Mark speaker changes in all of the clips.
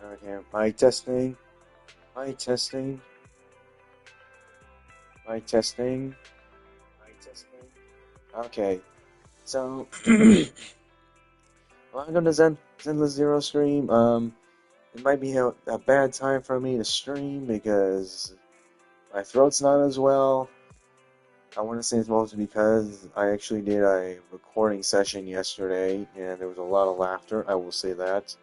Speaker 1: Okay, mic testing, mic testing, mic testing, mic testing. Okay, so welcome to Zenless Zero stream. It might be a bad time for me to stream because my throat's not as well. I want to say it's mostly because I actually did a recording session yesterday and there was a lot of laughter. I will say that.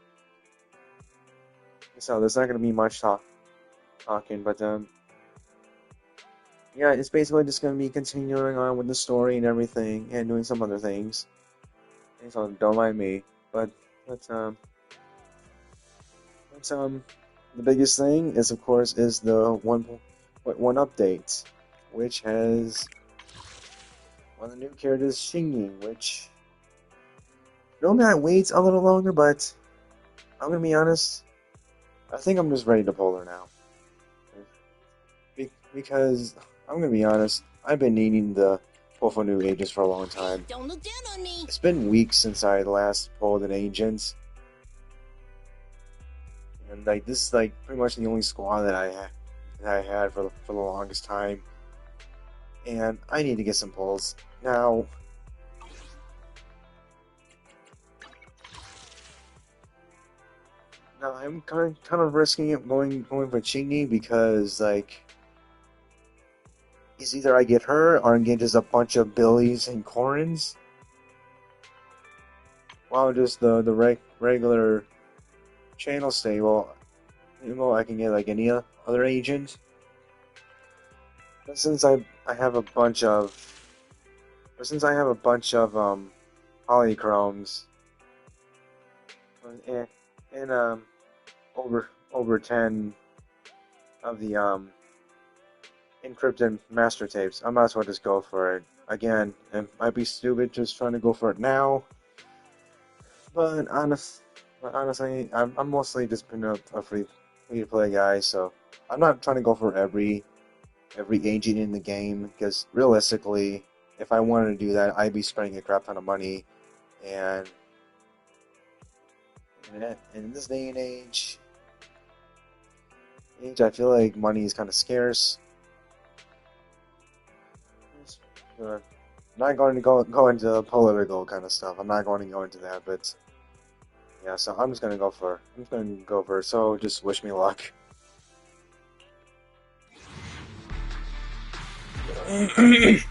Speaker 1: So there's not going to be much talking, but yeah, it's basically just going to be continuing on with the story and everything and doing some other things. And so don't mind me, but but um but the biggest thing is of course is the 1.1 update, which has one of the new characters Shingy, which normally I wait a little longer, but I'm gonna be honest, I think I'm just ready to pull her now. Because I'm gonna be honest, I've been needing the pull for new agents for a long time.
Speaker 2: Don't look down on me.
Speaker 1: It's been weeks since I last pulled an agent, and like this is like pretty much the only squad that I had for the longest time, and I need to get some pulls now. Now I'm kind of risking it going for Chingy because like it's either I get her or I get just a bunch of Billies and Corins. While just the regular channel stable, I can get like any other agent. But since I have a bunch of polychromes and over 10 of the encrypted master tapes, I might as well just go for it. Again, it might be stupid just trying to go for it now, but honestly, I'm mostly just been a free to play guy, so I'm not trying to go for every agent in the game, because realistically, if I wanted to do that, I'd be spending a crap ton of money, and in this day and age, I feel like money is kind of scarce. I'm not going to go into political kind of stuff. I'm not going to go into that, but yeah. So I'm just gonna go for. So just wish me luck.
Speaker 2: Can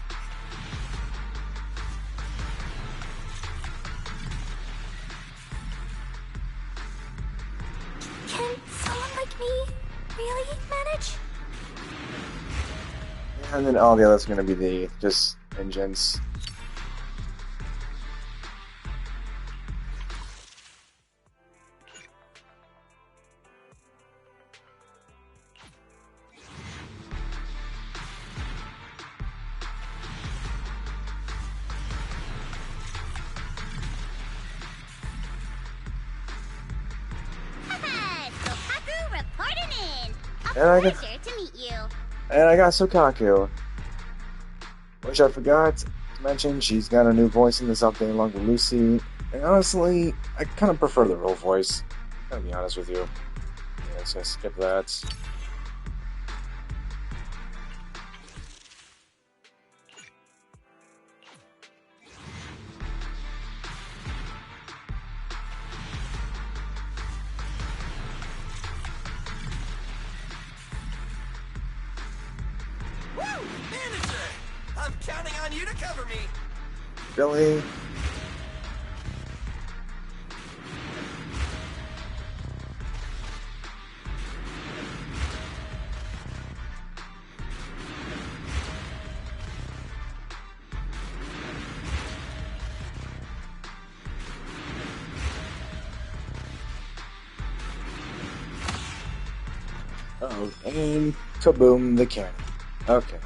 Speaker 2: someone like me really manage?
Speaker 1: And then all the others are gonna be the just engines. And I got Sukaku, which I forgot to mention. She's got a new voice in this update along with Lucy. And honestly, I kind of prefer the real voice. Gotta be honest with you. Yeah, let's just skip that.
Speaker 3: I'm counting on you to cover me.
Speaker 1: Billy. Oh, and kaboom, the cannon. Okay.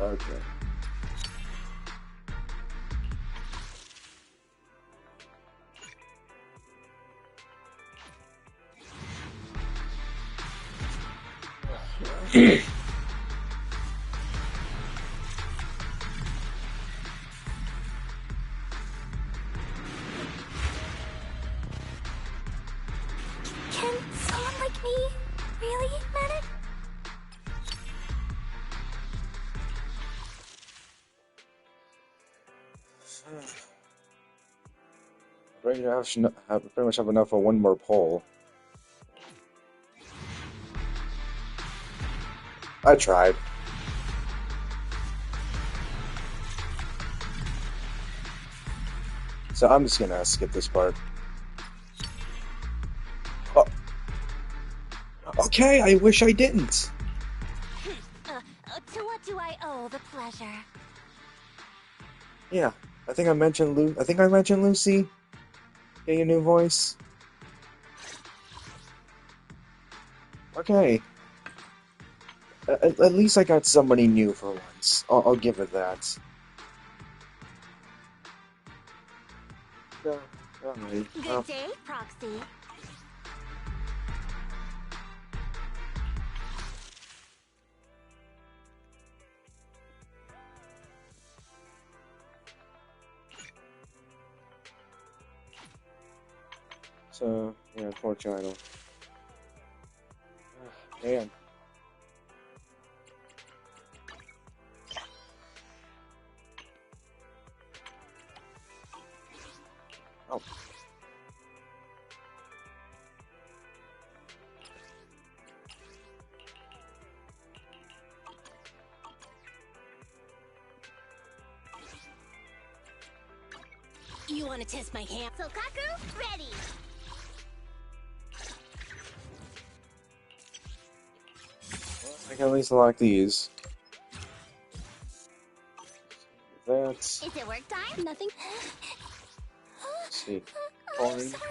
Speaker 1: Okay.
Speaker 2: Can someone like me really manage?
Speaker 1: Pretty much have enough for one more poll. I tried. So I'm just gonna skip this part. Oh, okay, I wish I didn't.
Speaker 2: To what do I owe the pleasure?
Speaker 1: Yeah, I think I mentioned Lucy. Getting a new voice. Okay. At least I got somebody new for once. I'll give it that. Yeah, alright.
Speaker 2: Good day, Proxy.
Speaker 1: So, yeah, poor China. Man. Oh.
Speaker 2: You want to test my hand? Sokaku, ready.
Speaker 1: Well, I can at least unlock these. That's...
Speaker 2: Is it work time? Nothing.
Speaker 1: Let's see.
Speaker 2: I'm
Speaker 1: Coin.
Speaker 2: sorry.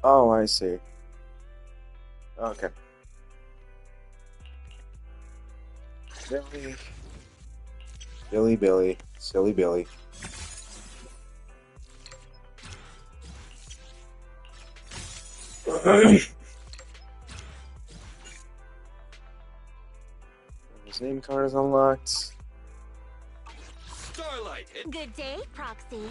Speaker 1: Oh, I see. Okay. Billy. Billy. Silly Billy. His name card is unlocked.
Speaker 3: Starlight,
Speaker 2: Good day, Proxy.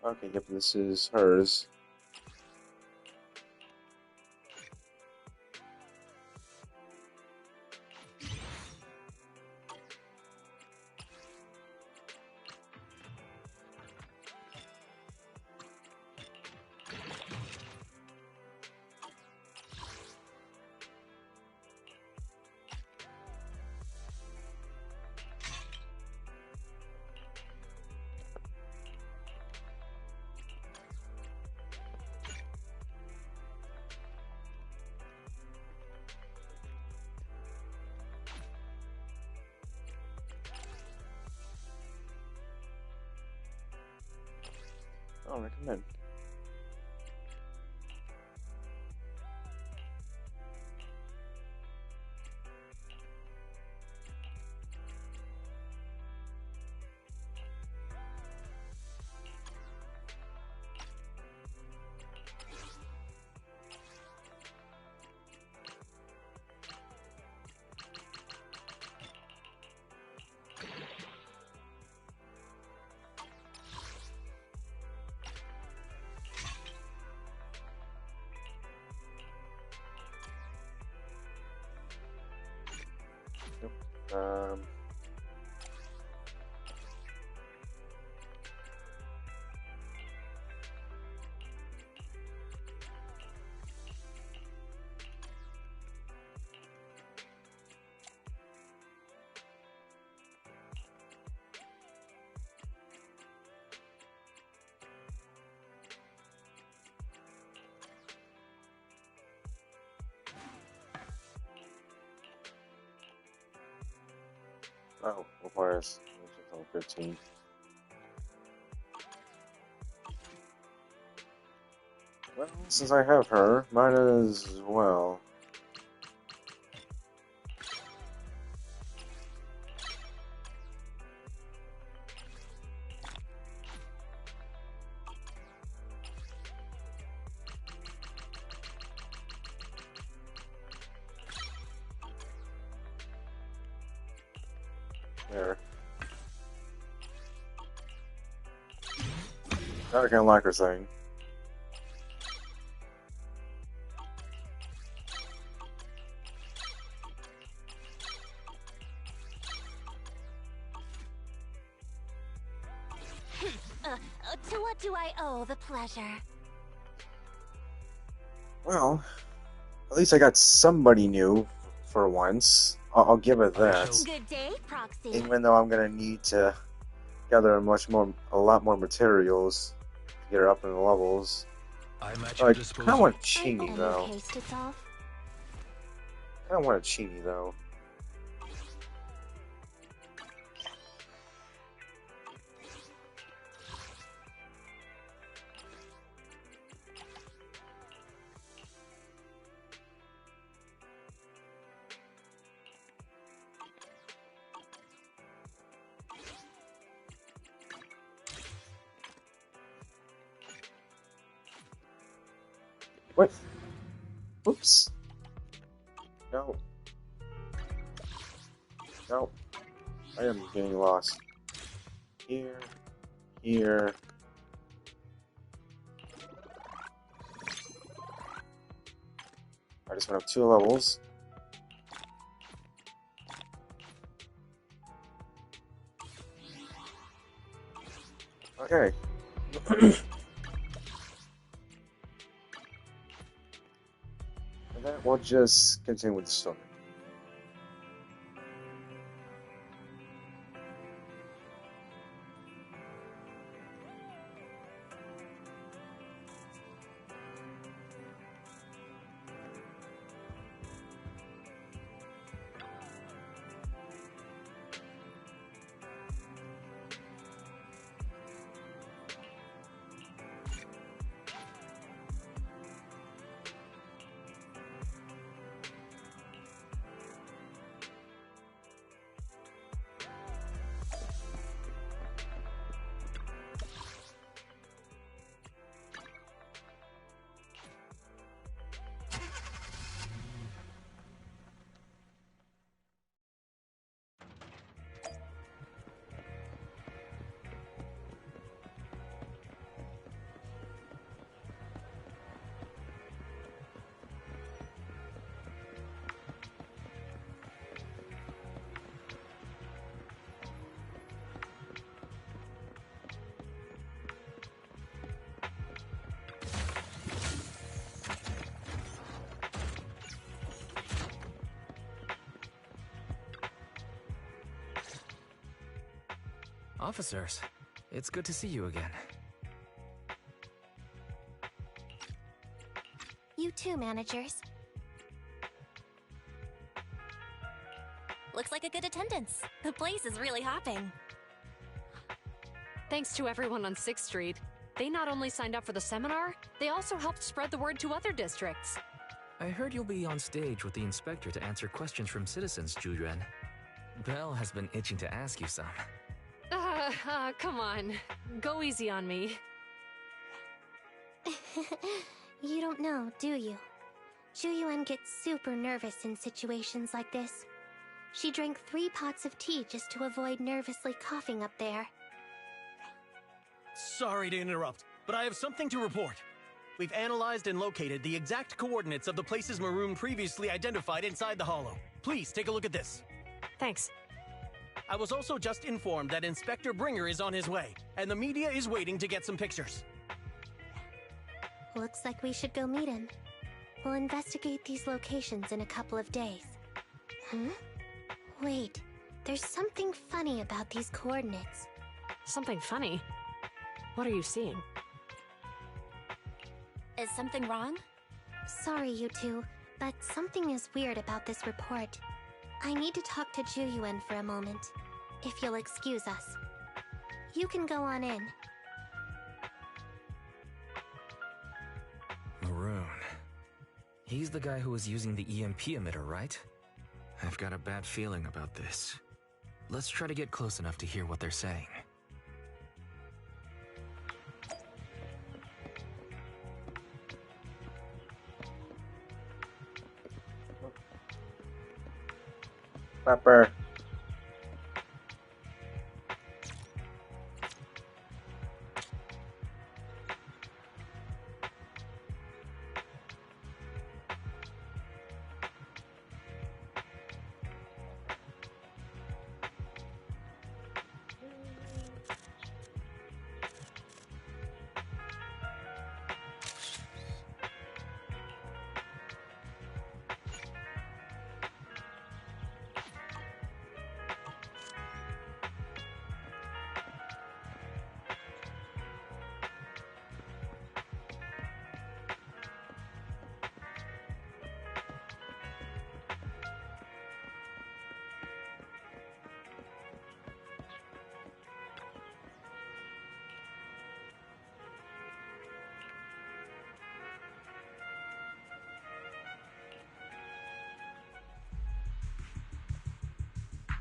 Speaker 1: Okay, yep, this is hers. Oh, recommend. Oh, requires level 15. Well, since I have her, might as well. There. Now I can like her thing.
Speaker 2: To what do I owe the pleasure?
Speaker 1: Well, at least I got somebody new for once. I'll give her that.
Speaker 2: Good day, Proxy.
Speaker 1: Even though I'm gonna need to gather a lot more materials to get her up in the levels.
Speaker 3: I'm at
Speaker 1: I
Speaker 3: your
Speaker 1: kind of
Speaker 3: disposal.
Speaker 1: want Chini
Speaker 2: Any
Speaker 1: though.
Speaker 2: haste at all?
Speaker 1: I don't want a Chini though. What? Oops. No. No. I am getting lost. Here. Here. I just went up 2 levels. Okay. And then we'll just continue with the story.
Speaker 4: Officers, it's good to see you again.
Speaker 2: You too, managers. Looks like a good attendance. The place is really hopping.
Speaker 5: Thanks to everyone on 6th Street. They not only signed up for the seminar, they also helped spread the word to other districts.
Speaker 4: I heard you'll be on stage with the inspector to answer questions from citizens, Zhu. Belle has been itching to ask you some.
Speaker 5: Come on. Go easy on me.
Speaker 2: You don't know, do you? Zhu gets super nervous in situations like this. She drank 3 pots of tea just to avoid nervously coughing up there.
Speaker 6: Sorry to interrupt, but I have something to report. We've analyzed and located the exact coordinates of the places Maroon previously identified inside the hollow. Please take a look at this.
Speaker 5: Thanks.
Speaker 6: I was also just informed that Inspector Bringer is on his way, and the media is waiting to get some pictures.
Speaker 2: Looks like we should go meet him. We'll investigate these locations in a couple of days. Huh? Wait, there's something funny about these coordinates.
Speaker 5: Something funny? What are you seeing?
Speaker 2: Is something wrong? Sorry, you two, but something is weird about this report. I need to talk to Zhu for a moment. if you'll excuse us. You can go on in.
Speaker 4: Maroon. He's the guy who was using the EMP emitter, right? I've got a bad feeling about this. Let's try to get close enough to hear what they're saying.
Speaker 1: Pepper.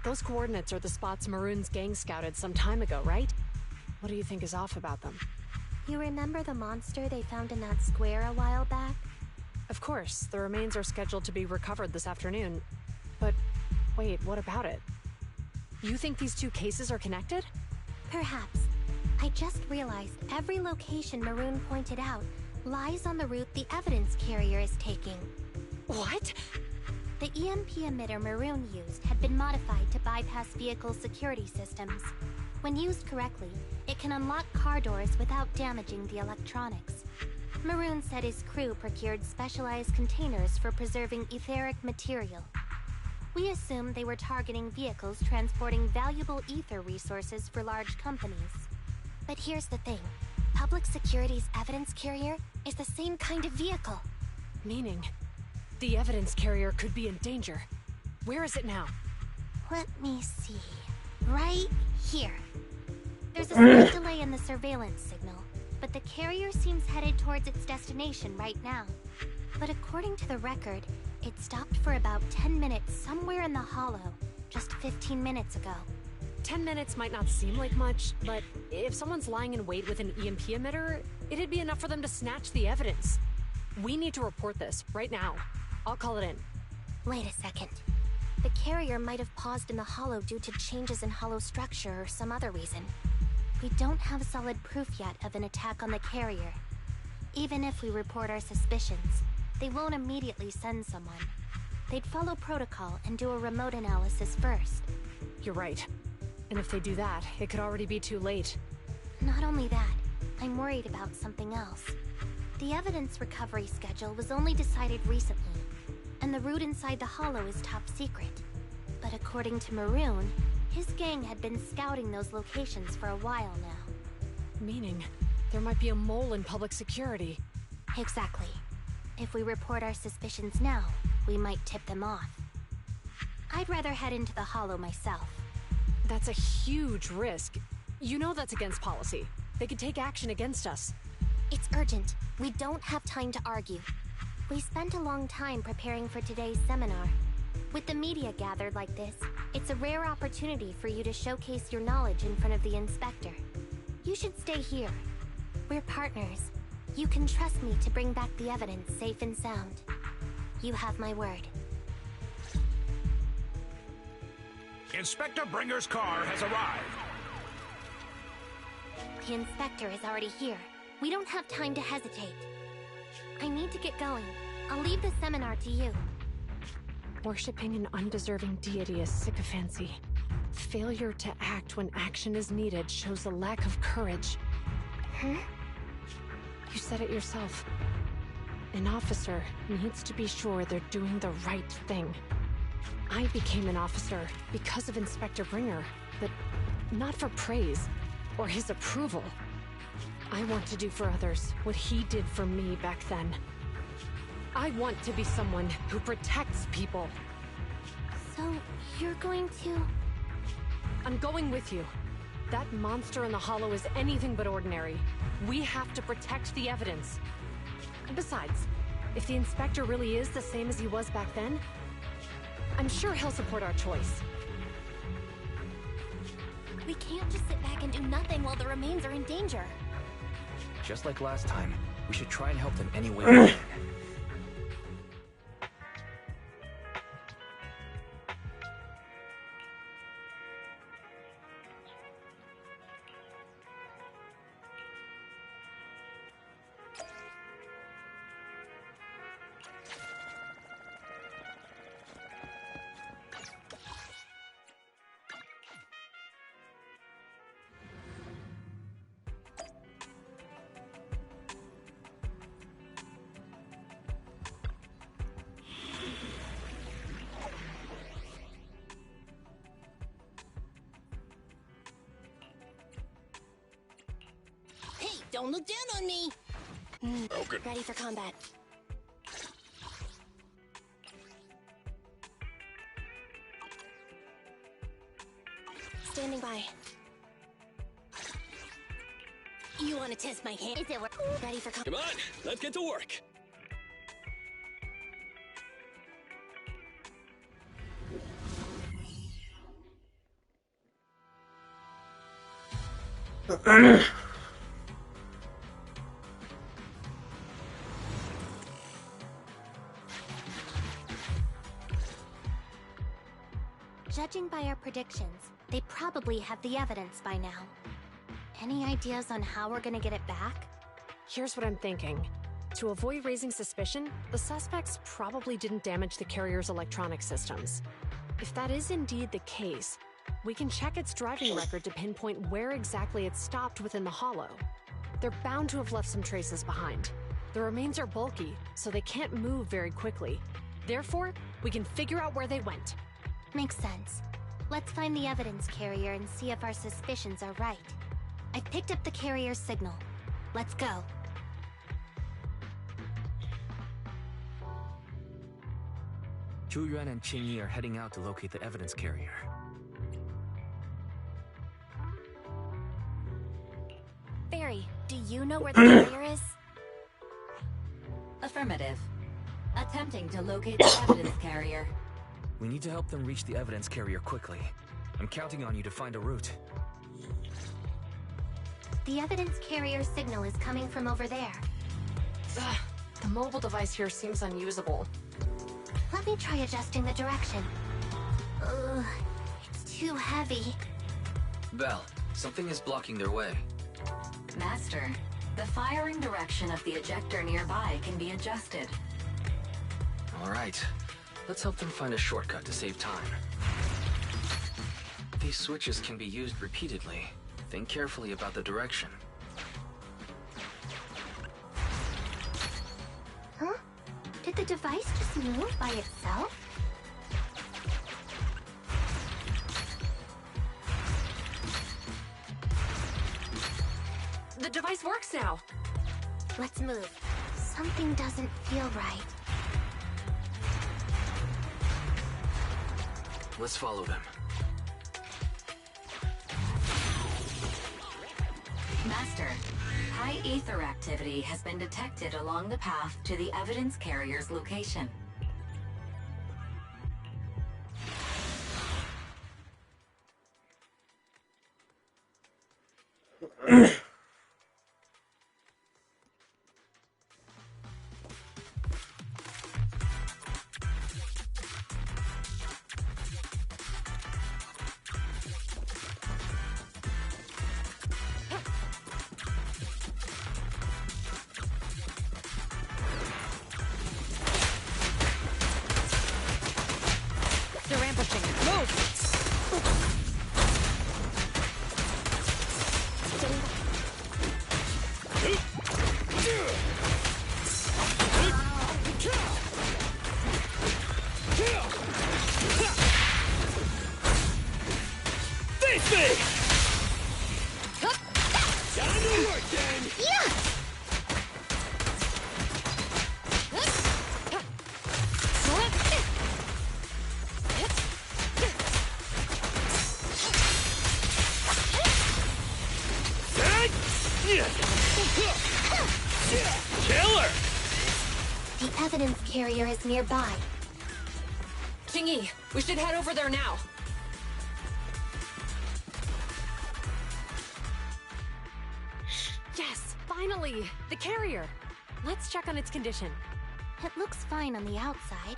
Speaker 5: Those coordinates are the spots Maroon's gang scouted some time ago, right? What do you think is off about them?
Speaker 2: You remember the monster they found in that square a while back?
Speaker 5: Of course, the remains are scheduled to be recovered this afternoon. But wait, what about it? You think these two cases are connected?
Speaker 2: Perhaps. I just realized every location Maroon pointed out lies on the route the evidence carrier is taking.
Speaker 5: What?
Speaker 2: The EMP emitter Maroon used had been modified to bypass vehicle security systems. When used correctly, it can unlock car doors without damaging the electronics. Maroon said his crew procured specialized containers for preserving etheric material. We assumed they were targeting vehicles transporting valuable ether resources for large companies. But here's the thing. Public Security's evidence carrier is the same kind of vehicle.
Speaker 5: Meaning, the evidence carrier could be in danger. Where is it now?
Speaker 2: Let me see. Right here. There's a slight delay in the surveillance signal, but the carrier seems headed towards its destination right now. But according to the record, it stopped for about 10 minutes somewhere in the hollow, just 15 minutes ago.
Speaker 5: 10 minutes might not seem like much, but if someone's lying in wait with an EMP emitter, it'd be enough for them to snatch the evidence. We need to report this right now. I'll call it in.
Speaker 2: Wait a second. The carrier might have paused in the hollow due to changes in hollow structure or some other reason. We don't have solid proof yet of an attack on the carrier. Even if we report our suspicions, they won't immediately send someone. They'd follow protocol and do a remote analysis first.
Speaker 5: You're right. And if they do that, it could already be too late.
Speaker 2: Not only that, I'm worried about something else. The evidence recovery schedule was only decided recently, and the route inside the hollow is top secret. But according to Maroon, his gang had been scouting those locations for a while now.
Speaker 5: Meaning, there might be a mole in public security.
Speaker 2: Exactly. If we report our suspicions now, we might tip them off. I'd rather head into the hollow myself.
Speaker 5: That's a huge risk. You know that's against policy. They could take action against us.
Speaker 2: It's urgent. We don't have time to argue. We spent a long time preparing for today's seminar. With the media gathered like this, it's a rare opportunity for you to showcase your knowledge in front of the inspector. You should stay here. We're partners. You can trust me to bring back the evidence safe and sound. You have my word.
Speaker 7: Inspector Bringer's car has arrived.
Speaker 2: The inspector is already here. We don't have time to hesitate. I need to get going. I'll leave the seminar to you.
Speaker 5: Worshipping an undeserving deity is sycophancy. Failure to act when action is needed shows a lack of courage.
Speaker 2: Huh?
Speaker 5: You said it yourself. An officer needs to be sure they're doing the right thing. I became an officer because of Inspector Bringer, but not for praise or his approval. I want to do for others what he did for me back then. I want to be someone who protects people.
Speaker 2: So, you're going to...
Speaker 5: I'm going with you. That monster in the hollow is anything but ordinary. We have to protect the evidence. And besides, if the inspector really is the same as he was back then, I'm sure he'll support our choice.
Speaker 2: We can't just sit back and do nothing while the remains are in danger.
Speaker 4: Just like last time, we should try and help them any way we can.
Speaker 2: Don't look down on me!
Speaker 7: Broken.
Speaker 2: Ready for combat. Standing by. You want to test my hand? Is it ready for combat?
Speaker 8: Come on, let's get to work.
Speaker 2: Judging by our predictions, they probably have the evidence by now. Any ideas on how we're gonna get it back?
Speaker 5: Here's what I'm thinking. To avoid raising suspicion, the suspects probably didn't damage the carrier's electronic systems. If that is indeed the case, we can check its driving record to pinpoint where exactly it stopped within the hollow. They're bound to have left some traces behind. The remains are bulky, so they can't move very quickly. Therefore, we can figure out where they went.
Speaker 2: Makes sense. Let's find the evidence carrier and see if our suspicions are right. I picked up the carrier's signal. Let's go.
Speaker 4: Zhu Yuan and Qing Yi are heading out to locate the evidence carrier.
Speaker 2: Barry, do you know where the carrier is?
Speaker 9: Affirmative. Attempting to locate the evidence carrier.
Speaker 4: We need to help them reach the evidence carrier quickly. I'm counting on you to find a route.
Speaker 2: The evidence carrier signal is coming from over there.
Speaker 5: Ugh, the mobile device here seems unusable.
Speaker 2: Let me try adjusting the direction. Ugh, it's too heavy.
Speaker 4: Val, something is blocking their way.
Speaker 9: Master, the firing direction of the ejector nearby can be adjusted.
Speaker 4: All right. Let's help them find a shortcut to save time. These switches can be used repeatedly. Think carefully about the direction.
Speaker 2: Huh? Did the device just move by itself?
Speaker 5: The device works now!
Speaker 2: Let's move. Something doesn't feel right.
Speaker 4: Let's follow them.
Speaker 9: Master, high ether activity has been detected along the path to the evidence carrier's location.
Speaker 5: They're ambushing. Move!
Speaker 8: Face me! Time to work, then!
Speaker 2: Yeah!
Speaker 8: Killer!
Speaker 2: The evidence carrier is nearby.
Speaker 5: Jingyi, we should head over there now. Yes, finally! The carrier! Let's check on its condition.
Speaker 2: It looks fine on the outside.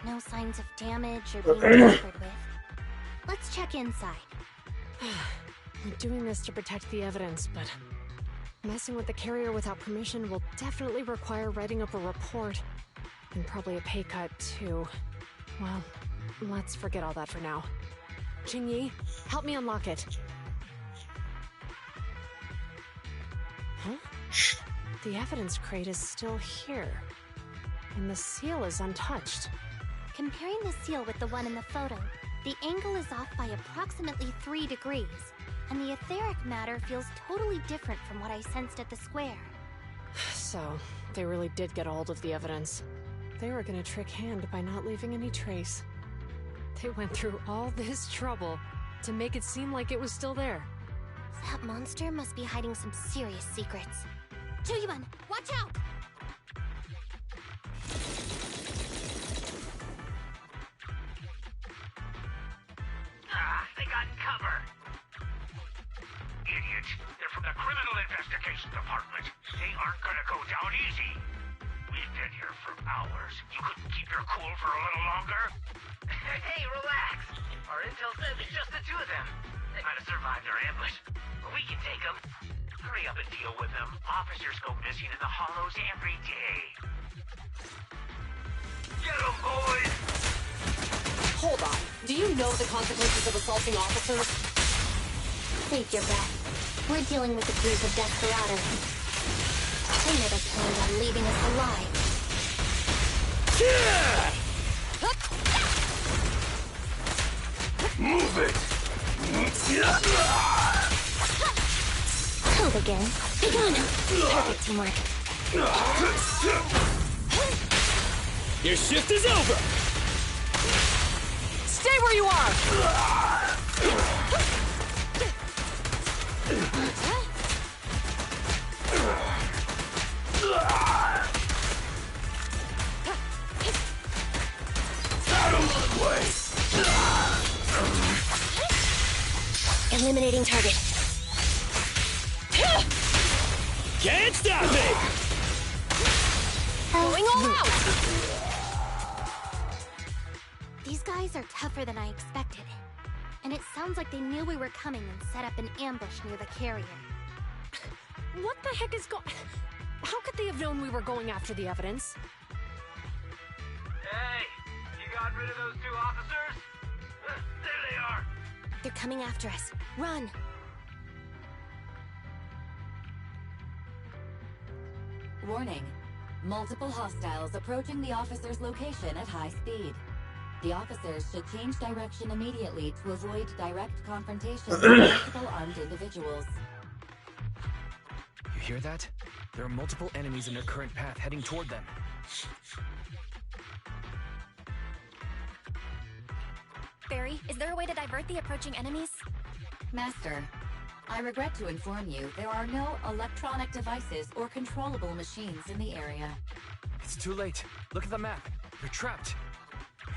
Speaker 2: No signs of damage or being tampered with. Let's check inside.
Speaker 5: We're doing this to protect the evidence, but messing with the carrier without permission will definitely require writing up a report. And probably a pay cut, too. Well, let's forget all that for now. Jingyi, help me unlock it. Huh? The evidence crate is still here. And the seal is untouched.
Speaker 2: Comparing the seal with the one in the photo, the angle is off by approximately 3 degrees, and the etheric matter feels totally different from what I sensed at the square.
Speaker 5: So, they really did get a hold of the evidence. They were gonna trick Hand by not leaving any trace. They went through all this trouble to make it seem like it was still there.
Speaker 2: That monster must be hiding some serious secrets. Chuyuan, watch out!
Speaker 7: They got cover. Idiots. They're from the Criminal Investigation Department. They aren't gonna go down easy. We've been here for hours. You couldn't keep your cool for a little longer? Hey, relax. Our intel says it's just the two of them. They might have survived our ambush, but we can take them. Hurry up and deal with them. Officers go missing in the hollows every day. Get them, boys!
Speaker 5: Hold on. Do you know the consequences of assaulting officers?
Speaker 2: Save your breath. We're dealing with a group of desperados. They never planned on leaving us alive.
Speaker 7: Move it!
Speaker 2: Code again. Begone! Perfect teamwork.
Speaker 8: Your shift is over!
Speaker 5: Stay where you are!
Speaker 7: Out of the way!
Speaker 2: Eliminating target.
Speaker 8: Can't stop me!
Speaker 5: Going all out!
Speaker 2: These guys are tougher than I expected. And it sounds like they knew we were coming and set up an ambush near the carrier.
Speaker 5: What the heck is going... How could they have known we were going after the evidence?
Speaker 7: Hey, you got rid of those two officers? There they are!
Speaker 2: They're coming after us. Run!
Speaker 9: Warning. Multiple hostiles approaching the officer's location at high speed. The officers should change direction immediately to avoid direct confrontation with multiple armed individuals.
Speaker 4: You hear that? There are multiple enemies in their current path heading toward them.
Speaker 2: Barry, is there a way to divert the approaching enemies?
Speaker 9: Master, I regret to inform you there are no electronic devices or controllable machines in the area.
Speaker 4: It's too late. Look at the map. You're trapped.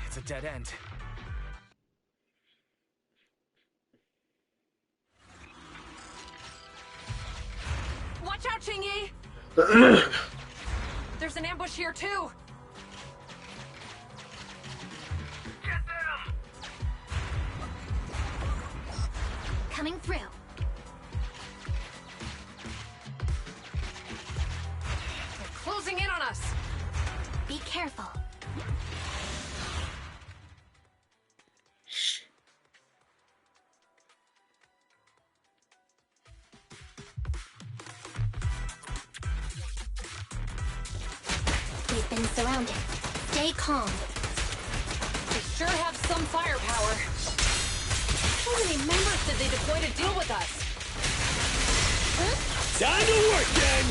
Speaker 4: It's a dead end.
Speaker 5: Watch out, Jingyi! There's an ambush here, too!
Speaker 7: Get them!
Speaker 2: Coming through.
Speaker 5: They're closing in on us!
Speaker 2: Be careful. We've been surrounded. Stay calm.
Speaker 5: They sure have some firepower. How many members did they deploy to deal with us?
Speaker 8: Time to work, gang!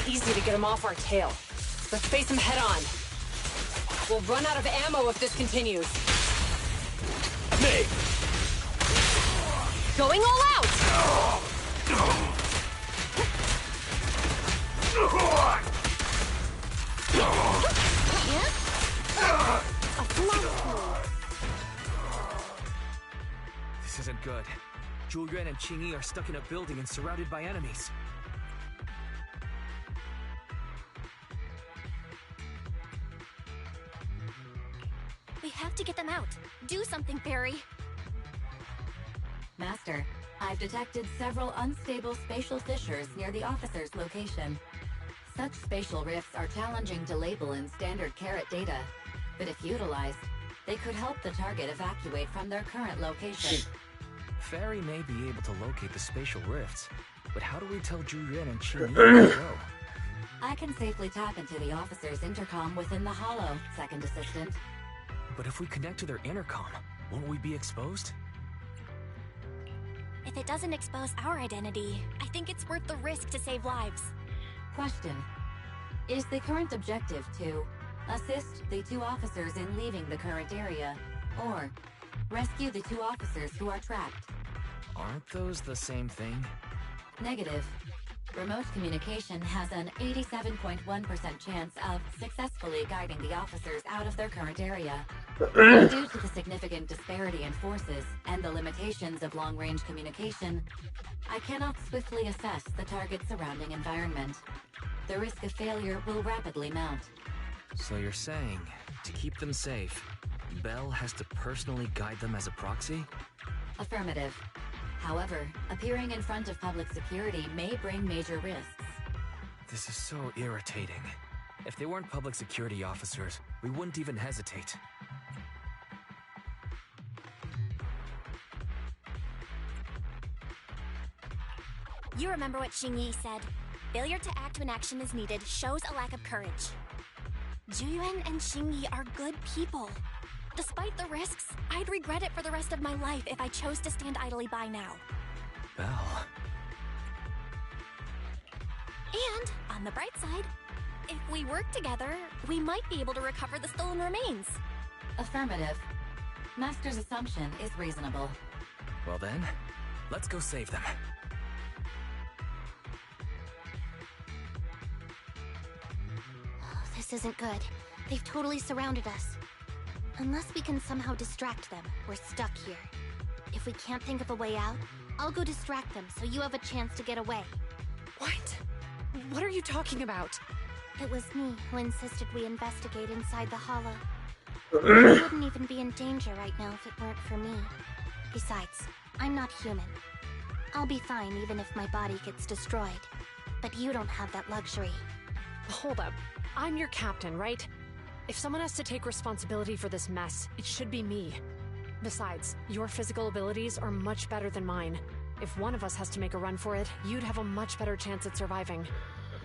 Speaker 5: easy to get him off our tail. Let's face him head on. We'll run out of ammo if this continues.
Speaker 8: Me!
Speaker 5: Going all out! A flop.
Speaker 4: This isn't good. Zhu Yuan and Qing Yi are stuck in a building and surrounded by enemies.
Speaker 2: We have to get them out. Do something, Barry.
Speaker 9: Master, I've detected several unstable spatial fissures near the officer's location. Such spatial rifts are challenging to label in standard carat data, but if utilized, they could help the target evacuate from their current location.
Speaker 4: Fairy may be able to locate the spatial rifts, but how do we tell Zhu Yuan and Qing Yi where to go?
Speaker 9: I can safely tap into the officer's intercom within the hollow, Second Assistant.
Speaker 4: But if we connect to their intercom, won't we be exposed?
Speaker 2: If it doesn't expose our identity, I think it's worth the risk to save lives.
Speaker 9: Question. Is the current objective to assist the 2 officers in leaving the current area, or rescue the 2 officers who are trapped?
Speaker 4: Aren't those the same thing?
Speaker 9: Negative. Remote communication has an 87.1% chance of successfully guiding the officers out of their current area. Due to the significant disparity in forces and the limitations of long-range communication, I cannot swiftly assess the target's surrounding environment. The risk of failure will rapidly mount.
Speaker 4: So you're saying, to keep them safe, Bell has to personally guide them as a proxy?
Speaker 9: Affirmative. However, appearing in front of public security may bring major risks.
Speaker 4: This is so irritating. If they weren't public security officers, we wouldn't even hesitate.
Speaker 2: You remember what Qing Yi said. Failure to act when action is needed shows a lack of courage. Zhu Yuan and Qing Yi are good people. Despite the risks, I'd regret it for the rest of my life if I chose to stand idly by now.
Speaker 4: Bell.
Speaker 2: And, on the bright side, if we work together, we might be able to recover the stolen remains.
Speaker 9: Affirmative. Master's assumption is reasonable.
Speaker 4: Well then, let's go save them.
Speaker 2: This isn't good. They've totally surrounded us. Unless we can somehow distract them, we're stuck here. If we can't think of a way out, I'll go distract them so you have a chance to get away.
Speaker 5: What? What are you talking about?
Speaker 2: It was me who insisted we investigate inside the hollow. We wouldn't even be in danger right now if it weren't for me. Besides, I'm not human. I'll be fine even if my body gets destroyed. But you don't have that luxury.
Speaker 5: Hold up. I'm your captain, right? If someone has to take responsibility for this mess, it should be me. Besides, your physical abilities are much better than mine. If one of us has to make a run for it, you'd have a much better chance at surviving.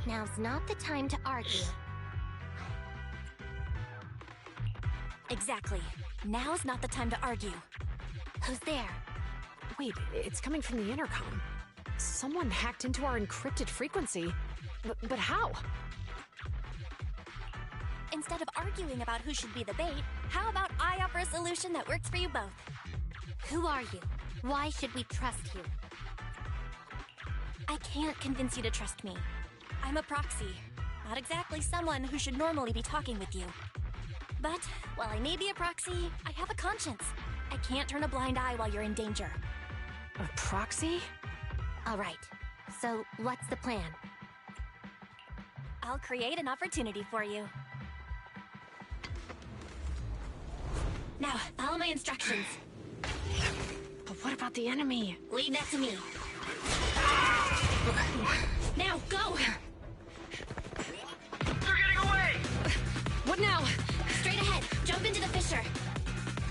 Speaker 2: Now's not the time to argue. Exactly. Now's not the time to argue. Who's there?
Speaker 5: Wait, it's coming from the intercom. Someone hacked into our encrypted frequency. But how?
Speaker 2: Instead of arguing about who should be the bait, how about I offer a solution that works for you both? Who are you? Why should we trust you? I can't convince you to trust me. I'm a proxy, not exactly someone who should normally be talking with you. But while I may be a proxy, I have a conscience. I can't turn a blind eye while you're in danger.
Speaker 5: A proxy?
Speaker 2: All right, so what's the plan? I'll create an opportunity for you. Now, follow my instructions.
Speaker 5: But what about the enemy?
Speaker 2: Leave that to me. Now, go!
Speaker 7: They're getting away!
Speaker 5: What now?
Speaker 2: Straight ahead. Jump into the fissure.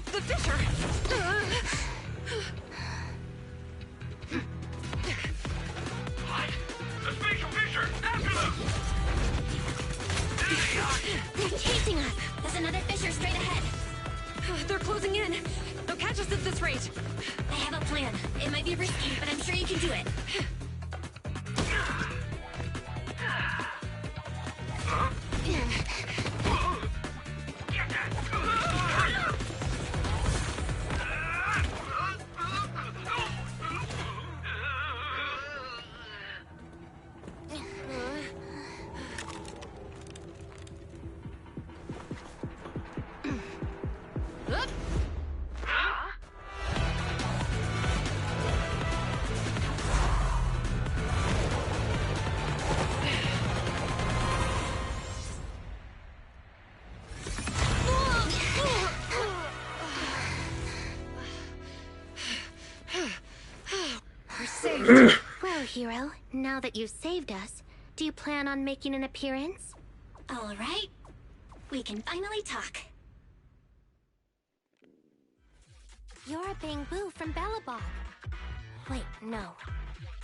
Speaker 5: The fissure!
Speaker 7: What? The spatial fissure! After them! There they are!
Speaker 2: They're chasing us. There's another fissure straight ahead.
Speaker 5: They're closing in. They'll catch us at this rate.
Speaker 2: I have a plan. It might be risky, but I'm sure you can do it. saved. Well, hero, now that you've saved us, do you plan on making an appearance?
Speaker 10: All right. We can finally talk.
Speaker 2: You're a Bangbu from Belobog. Wait, no.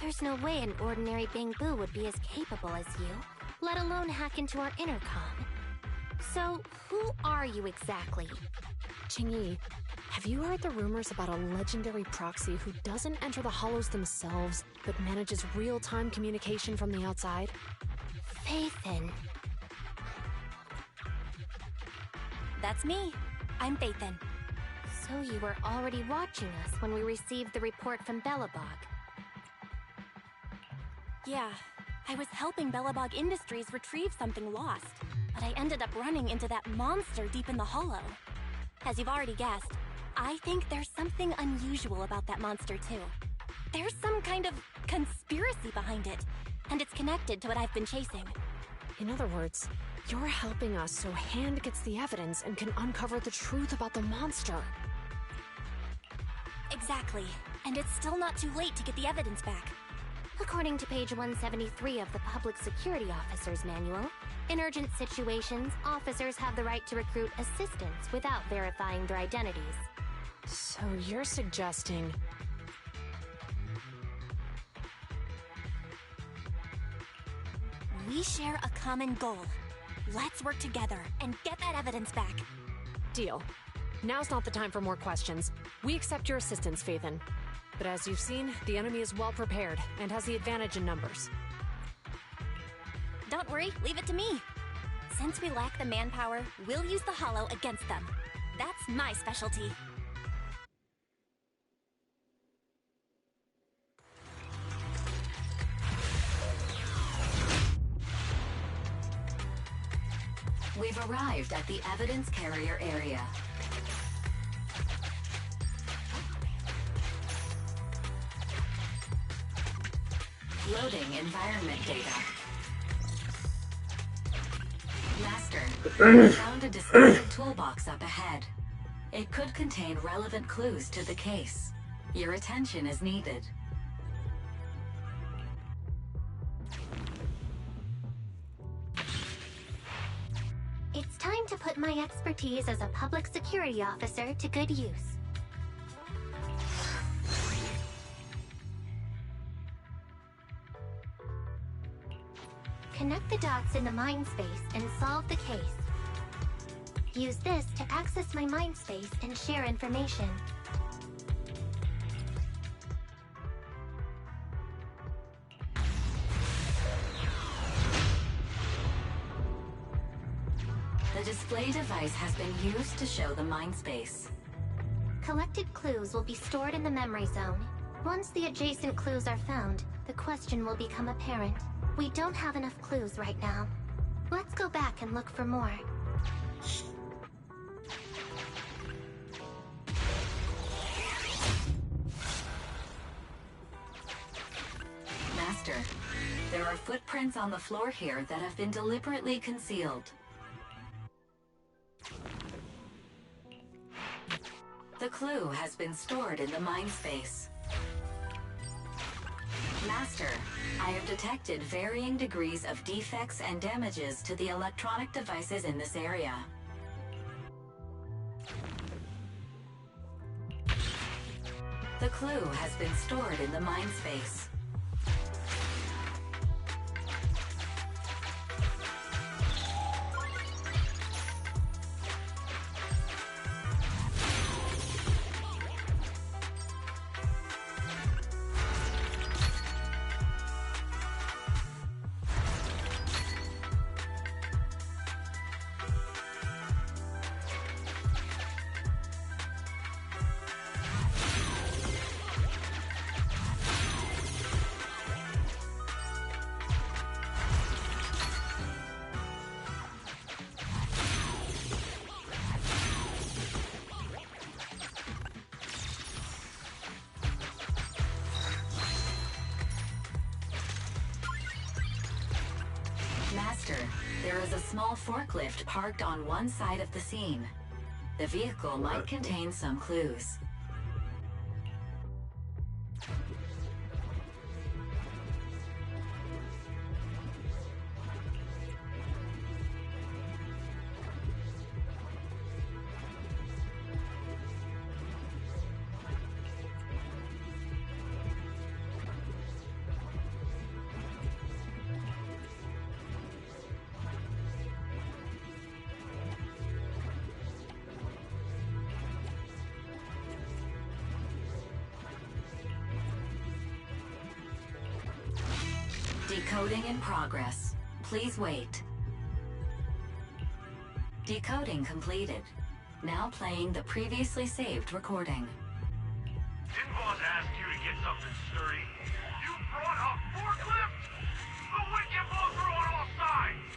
Speaker 2: There's no way an ordinary Bangbu would be as capable as you, let alone hack into our intercom. So, who are you exactly?
Speaker 5: Qingyi, have you heard the rumors about a legendary proxy who doesn't enter the hollows themselves, but manages real-time communication from the outside?
Speaker 2: Faithin.
Speaker 10: That's me. I'm Faithin.
Speaker 2: So you were already watching us when we received the report from Belobog.
Speaker 10: Yeah, I was helping Belobog Industries retrieve something lost, but I ended up running into that monster deep in the hollow. As you've already guessed, I think there's something unusual about that monster too. There's some kind of conspiracy behind it, and it's connected to what I've been chasing.
Speaker 5: In other words, you're helping us so Hand gets the evidence and can uncover the truth about the monster.
Speaker 10: Exactly, and it's still not too late to get the evidence back.
Speaker 2: According to page 173 of the Public Security Officer's Manual, in urgent situations, officers have the right to recruit assistants without verifying their identities.
Speaker 5: So you're suggesting...
Speaker 10: We share a common goal. Let's work together and get that evidence back.
Speaker 5: Deal. Now's not the time for more questions. We accept your assistance, Faithin. But as you've seen, the enemy is well prepared and has the advantage in numbers.
Speaker 10: Don't worry, leave it to me. Since we lack the manpower, we'll use the hollow against them. That's my specialty.
Speaker 9: We've arrived at the evidence carrier area. Loading environment data. Master, we found a discovered toolbox up ahead. It could contain relevant clues to the case. Your attention is needed.
Speaker 2: It's time to put my expertise as a public security officer to good use. Connect the dots in the mind space and solve the case. Use this to access my mind space and share information.
Speaker 9: The display device has been used to show the mind space.
Speaker 2: Collected clues will be stored in the memory zone. Once the adjacent clues are found, the question will become apparent. We don't have enough clues right now. Let's go back and look for more.
Speaker 9: Master, there are footprints on the floor here that have been deliberately concealed. The clue has been stored in the mind space. Master, I have detected varying degrees of defects and damages to the electronic devices in this area. The clue has been stored in the mind space. Master, there is a small forklift parked on one side of the scene. The vehicle might contain some clues. Decoding in progress. Please wait. Decoding completed. Now playing the previously saved recording.
Speaker 7: Didn't boss ask you to get something sturdy? You brought a forklift? The wind can blow through on all sides!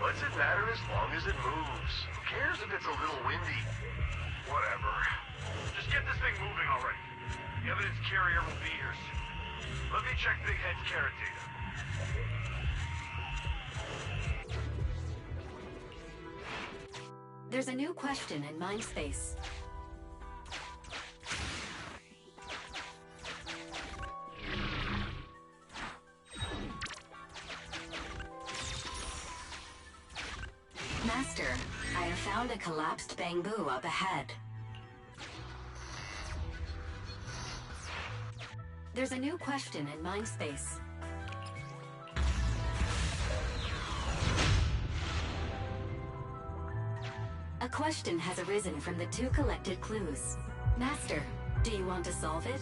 Speaker 7: What's it matter as long as it moves? Who cares if it's a little windy? Whatever. Just get this thing moving already. The evidence carrier will be here soon. Let me check Big Head's carrot data.
Speaker 9: There's a new question in Mindspace. Master, I have found a collapsed bamboo up ahead. There's a new question in Mindspace. A question has arisen from the 2 collected clues. Master, do you want to solve it?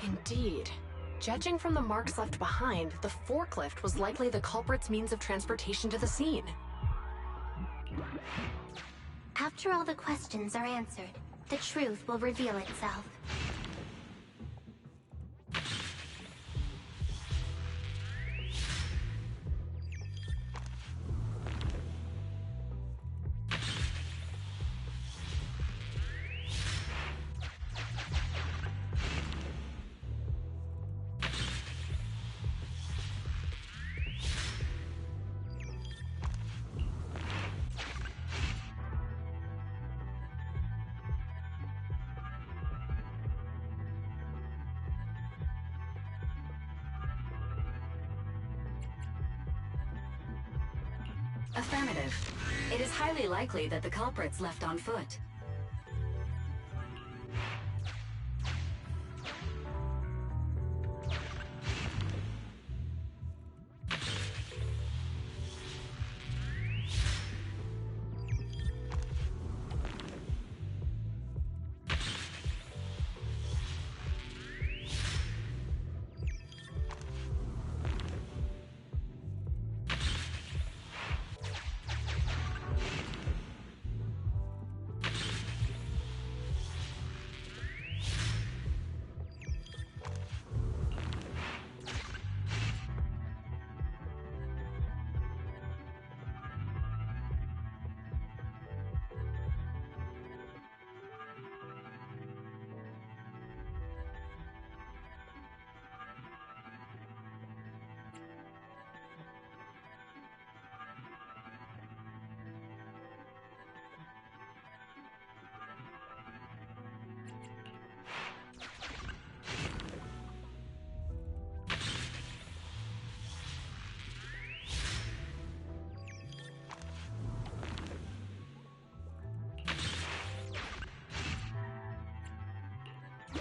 Speaker 5: Indeed. Judging from the marks left behind, the forklift was likely the culprit's means of transportation to the scene.
Speaker 2: After all the questions are answered, the truth will reveal itself.
Speaker 9: Affirmative. It is highly likely that the culprit's left on foot.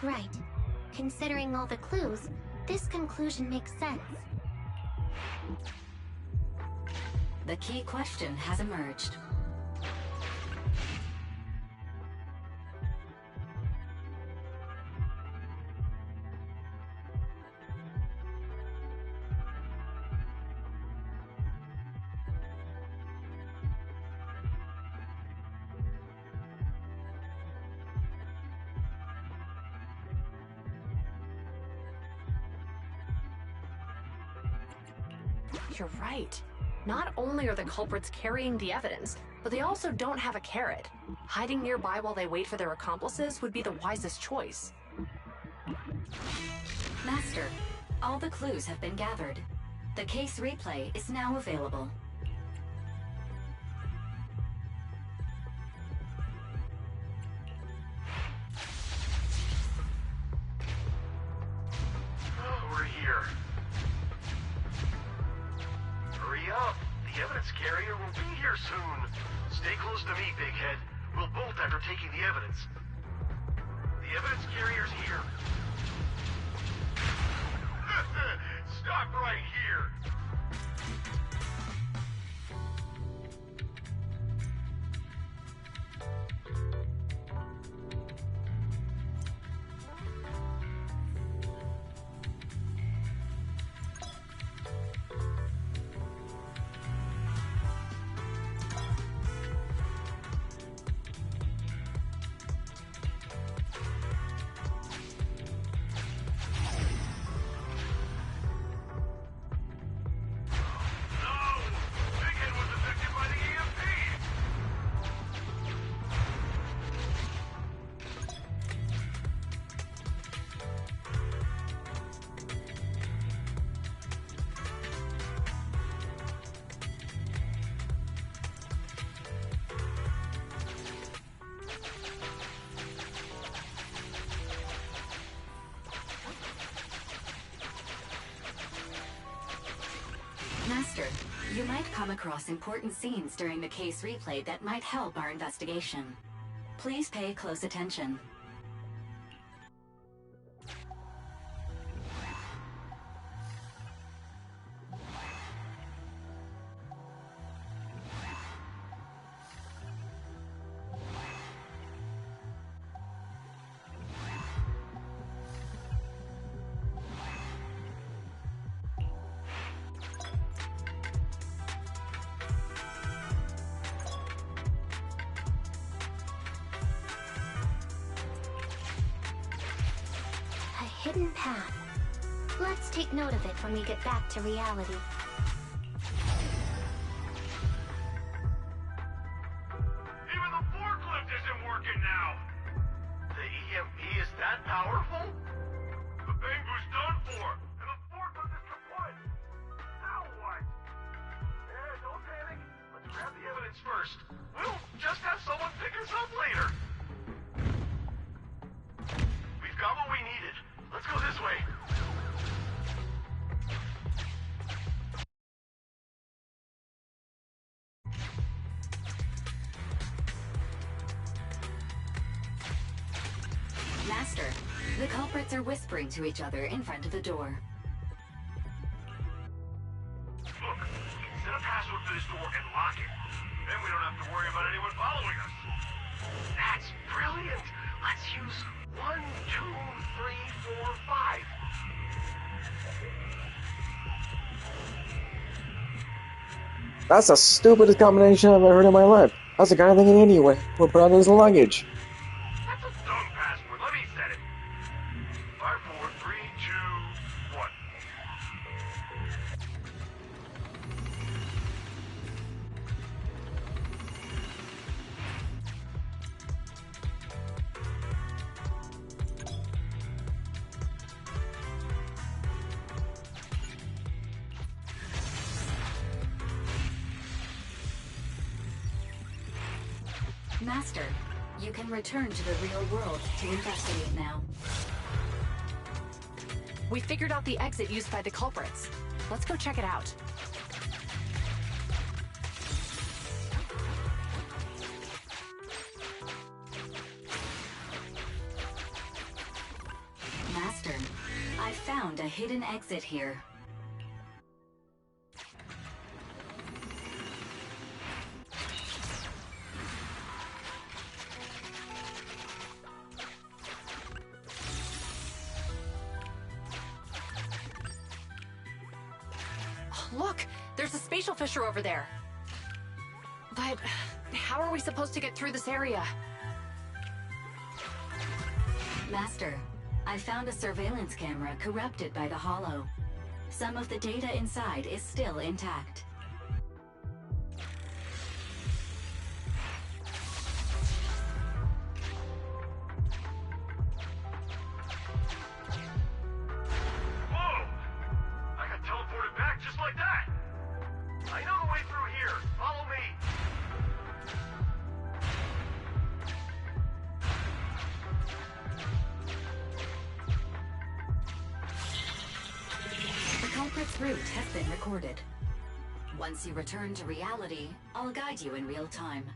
Speaker 2: Right. Considering all the clues, this conclusion makes sense.
Speaker 9: The key question has emerged.
Speaker 5: You're right. Not only are the culprits carrying the evidence, but they also don't have a carrot. Hiding nearby while they wait for their accomplices would be the wisest choice.
Speaker 9: Master, all the clues have been gathered. The case replay is now available.
Speaker 7: We're here. Hurry up. The evidence carrier will be here
Speaker 3: to me, big head. We'll bolt after taking the evidence. The evidence carrier's here. Stop right here.
Speaker 9: Master, you might come across important scenes during the case replay that might help our investigation. Please pay close attention.
Speaker 2: Hidden path. Let's take note of it when we get back to reality.
Speaker 3: Even the forklift isn't working now. The EMP is that powerful? The Bangu's done for, and the forklift is kaput. Now what? Don't panic. Let's grab the evidence first. We'll just have someone pick us up later. We've got what we needed. Let's go this way.
Speaker 9: Master, the culprits are whispering to each other in front of the door.
Speaker 3: Look, set a password for this door and lock it. Then we don't have to worry about anyone following us. That's brilliant. Let's use 1, 2, 3, 4, 5.
Speaker 1: That's the stupidest combination I've ever heard in my life. How's the guy thinking anyway? We'll put on his luggage.
Speaker 3: That's a dumb password. Let me set it. 5, 4, 3, 2, 1.
Speaker 9: Master, you can return to the real world to investigate now.
Speaker 5: We figured out the exit used by the culprits. Let's go check it out.
Speaker 9: Master, I found a hidden exit here.
Speaker 5: Look, there's a spatial fissure over there. But how are we supposed to get through this area?
Speaker 9: Master, I found a surveillance camera corrupted by the Hollow. Some of the data inside is still intact.
Speaker 3: Whoa! I got teleported back just like that. I know the way through here. Follow me.
Speaker 9: The culprit's route has been recorded. Once you return to reality, I'll guide you in real time.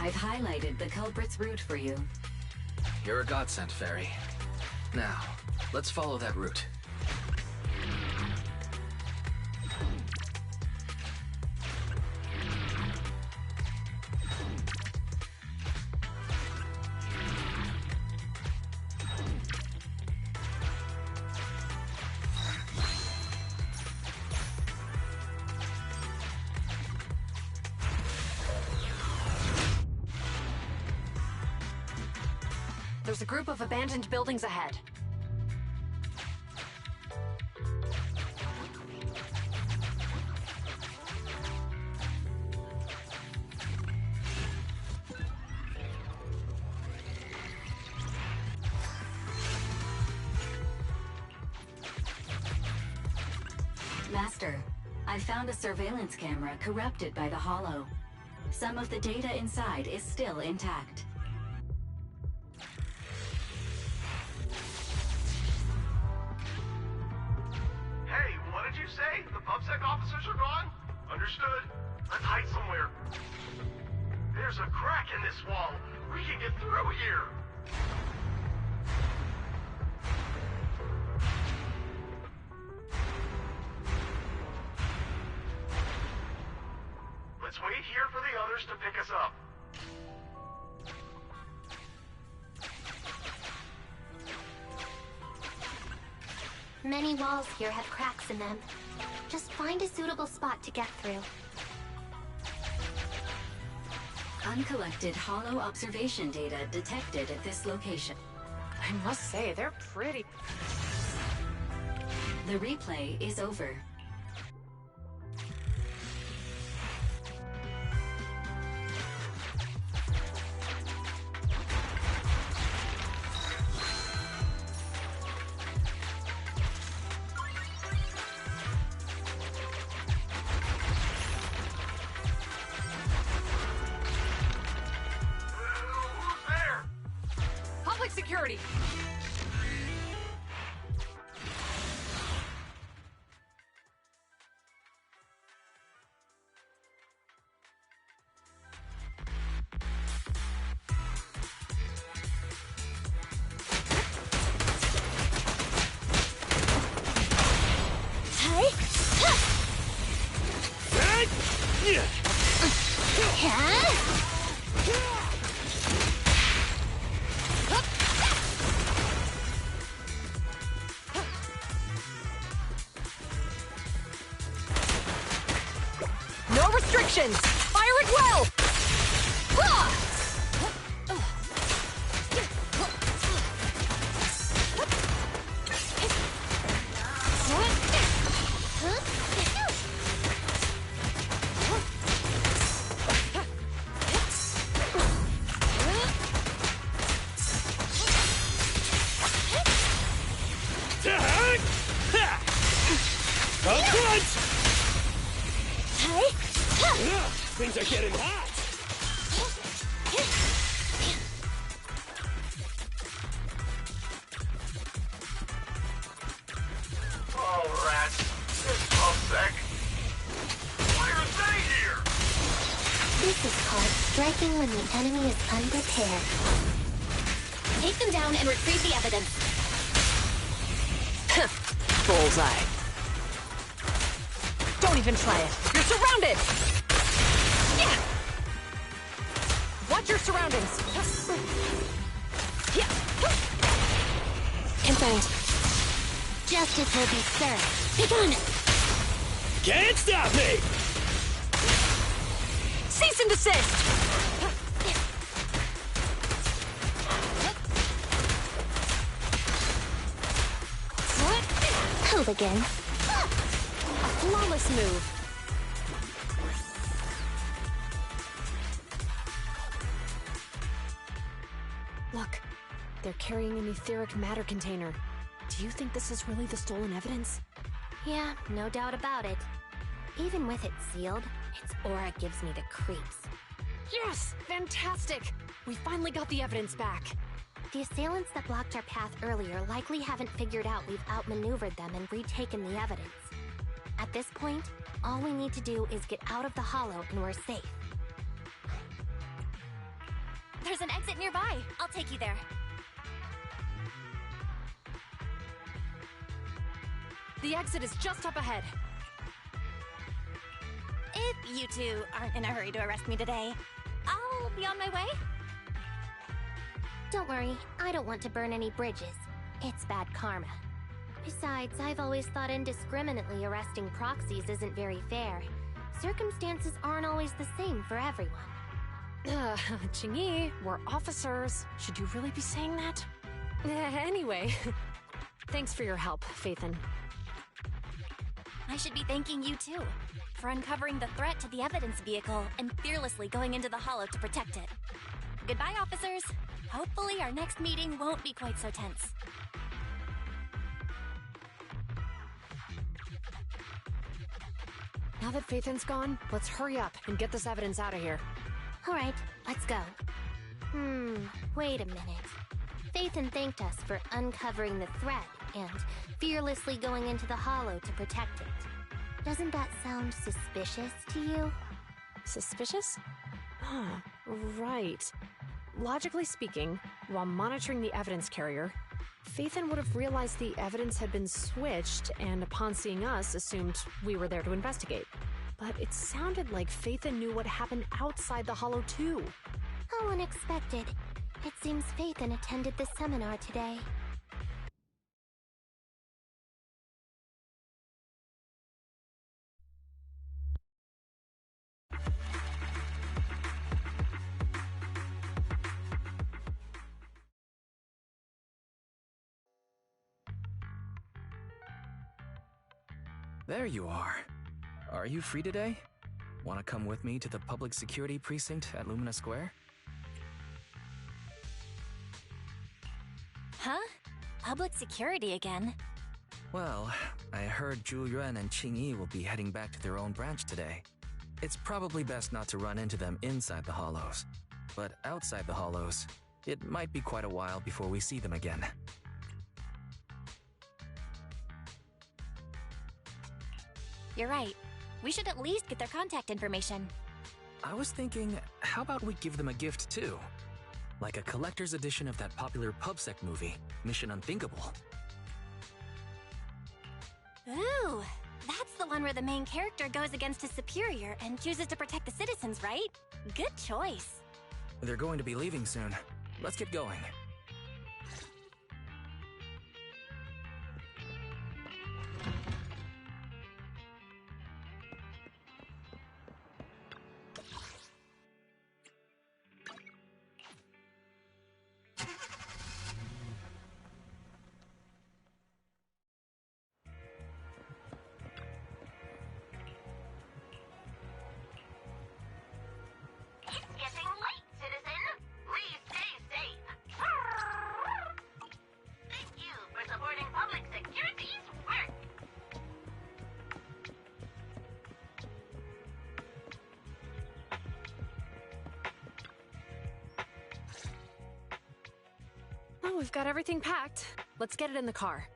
Speaker 9: I've highlighted the culprit's route for you.
Speaker 4: You're a godsend, Fairy. Now, let's follow that route.
Speaker 5: There's a group of abandoned buildings ahead.
Speaker 9: Master, I found a surveillance camera corrupted by the Hollow. Some of the data inside is still intact.
Speaker 3: Hey, what did you say? The PubSec officers are gone? Understood. Let's hide somewhere. There's a crack in this wall. We can get through here. Let's wait here for the others to pick us up.
Speaker 2: Many walls here have cracks in them. Just find a suitable spot to get through.
Speaker 9: Uncollected Hollow observation data detected at this location.
Speaker 5: I must say, they're pretty.
Speaker 9: The replay is over.
Speaker 3: Who's there?
Speaker 5: Public security! No restrictions! Fire at will!
Speaker 8: Things are getting hot!
Speaker 3: Oh, rats. It's PubSec. Why are they here?
Speaker 2: This is called striking when the enemy is unprepared.
Speaker 10: Take them down and retrieve the evidence.
Speaker 5: Bullseye. Don't even try it. You're surrounded! Yeah. Watch your surroundings. Yeah.
Speaker 2: Confirmed. Justice will be served. Begone!
Speaker 8: Can't stop me!
Speaker 5: Cease and desist!
Speaker 2: Hooligan.
Speaker 5: A flawless move. Look, they're carrying an etheric matter container. Do you think this is really the stolen evidence?
Speaker 2: Yeah, no doubt about it. Even with it sealed, its aura gives me the creeps.
Speaker 5: Yes! Fantastic! We finally got the evidence back.
Speaker 2: The assailants that blocked our path earlier likely haven't figured out we've outmaneuvered them and retaken the evidence. At this point, all we need to do is get out of the Hollow and we're safe.
Speaker 10: There's an exit nearby. I'll take you there.
Speaker 5: The exit is just up ahead.
Speaker 10: If you two aren't in a hurry to arrest me today, I'll be on my way.
Speaker 2: Don't worry, I don't want to burn any bridges. It's bad karma. Besides, I've always thought indiscriminately arresting proxies isn't very fair. Circumstances aren't always the same for everyone.
Speaker 5: Qingyi, we're officers. Should you really be saying that? Anyway, thanks for your help, Phaethon.
Speaker 10: I should be thanking you too, for uncovering the threat to the evidence vehicle and fearlessly going into the Hollow to protect it. Goodbye, officers. Hopefully our next meeting won't be quite so tense.
Speaker 5: Now that Phaethon's gone, let's hurry up and get this evidence out of here.
Speaker 2: Alright, let's go. Wait a minute. Phaethon thanked us for uncovering the threat and fearlessly going into the Hollow to protect it. Doesn't that sound suspicious to you?
Speaker 5: Suspicious? Ah, right. Logically speaking, while monitoring the evidence carrier, Phaethon would have realized the evidence had been switched and upon seeing us assumed we were there to investigate. But it sounded like Phaethon knew what happened outside the Hollow too.
Speaker 2: How unexpected. It seems Phaethon attended the seminar today.
Speaker 4: There you are. Are you free today? Want to come with me to the public security precinct at Lumina Square?
Speaker 10: Huh? Public security again?
Speaker 4: Well, I heard Zhu Yuan and Qingyi will be heading back to their own branch today. It's probably best not to run into them inside the Hollows. But outside the Hollows, it might be quite a while before we see them again.
Speaker 10: You're right. We should at least get their contact information.
Speaker 4: I was thinking, how about we give them a gift too? Like a collector's edition of that popular PubSec movie, Mission Unthinkable.
Speaker 10: Ooh, that's the one where the main character goes against his superior and chooses to protect the citizens, right? Good choice.
Speaker 4: They're going to be leaving soon. Let's get going.
Speaker 5: We've got everything packed. Let's get it in the car.